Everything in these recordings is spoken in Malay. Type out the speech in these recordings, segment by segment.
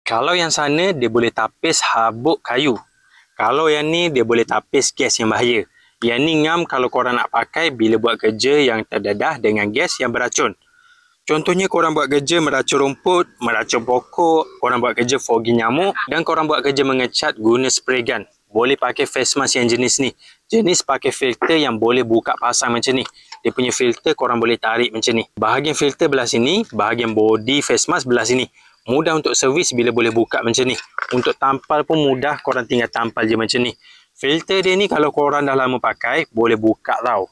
Kalau yang sana, dia boleh tapis habuk kayu. Kalau yang ni, dia boleh tapis gas yang bahaya. Yang ni ngam kalau korang nak pakai bila buat kerja yang terdedah dengan gas yang beracun. Contohnya korang buat kerja meracun rumput, meracun pokok, korang buat kerja fogging nyamuk dan korang buat kerja mengecat guna spray gun. Boleh pakai face mask yang jenis ni. Jenis pakai filter yang boleh buka pasang macam ni. Dia punya filter korang boleh tarik macam ni. Bahagian filter belah sini, bahagian body face mask belah sini. Mudah untuk servis bila boleh buka macam ni. Untuk tampal pun mudah, korang tinggal tampal je macam ni. Filter dia ni kalau korang dah lama pakai, boleh buka tau.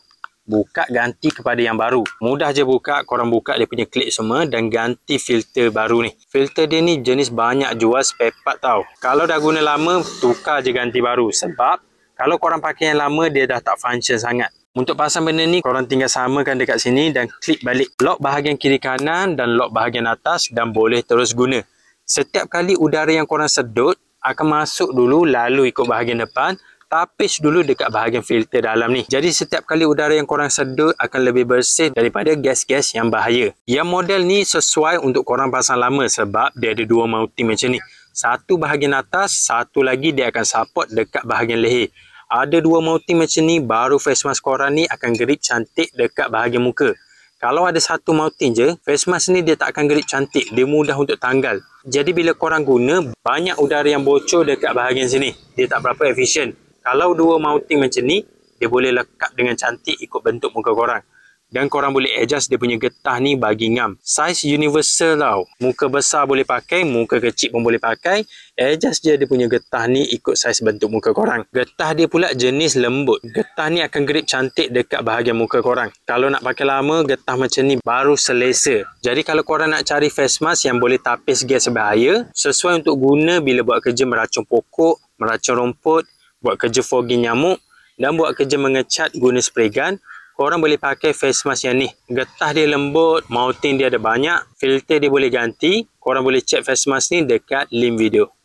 Buka ganti kepada yang baru. Mudah je buka, korang buka dia punya klip semua dan ganti filter baru ni. Filter dia ni jenis banyak jual spare part tau. Kalau dah guna lama, tukar je ganti baru. Sebab kalau korang pakai yang lama, dia dah tak function sangat. Untuk pasang benda ni, korang tinggal samakan dekat sini dan klik balik. Lock bahagian kiri kanan dan lock bahagian atas dan boleh terus guna. Setiap kali udara yang korang sedut, akan masuk dulu lalu ikut bahagian depan. Tapis dulu dekat bahagian filter dalam ni. Jadi setiap kali udara yang korang sedut akan lebih bersih daripada gas-gas yang bahaya. Yang model ni sesuai untuk korang pasang lama sebab dia ada dua mounting macam ni. Satu bahagian atas, satu lagi dia akan support dekat bahagian leher. Ada dua mounting macam ni, baru face mask korang ni akan grip cantik dekat bahagian muka. Kalau ada satu mounting je, face mask ni dia tak akan grip cantik. Dia mudah untuk tanggal. Jadi bila korang guna, banyak udara yang bocor dekat bahagian sini. Dia tak berapa efisien. Kalau dua mounting macam ni, dia boleh lekat dengan cantik ikut bentuk muka korang. Dan korang boleh adjust dia punya getah ni bagi ngam. Size universal tau. Muka besar boleh pakai, muka kecil pun boleh pakai. Adjust je dia punya getah ni ikut saiz bentuk muka korang. Getah dia pula jenis lembut. Getah ni akan grip cantik dekat bahagian muka korang. Kalau nak pakai lama, getah macam ni baru selesa. Jadi kalau korang nak cari face mask yang boleh tapis gas bahaya, sesuai untuk guna bila buat kerja meracun pokok, meracun rumput, buat kerja fogging nyamuk dan buat kerja mengecat guna spray gun, korang boleh pakai face mask yang ni. Getah dia lembut, mounting dia ada banyak, filter dia boleh ganti. Korang boleh check face mask ni dekat link video.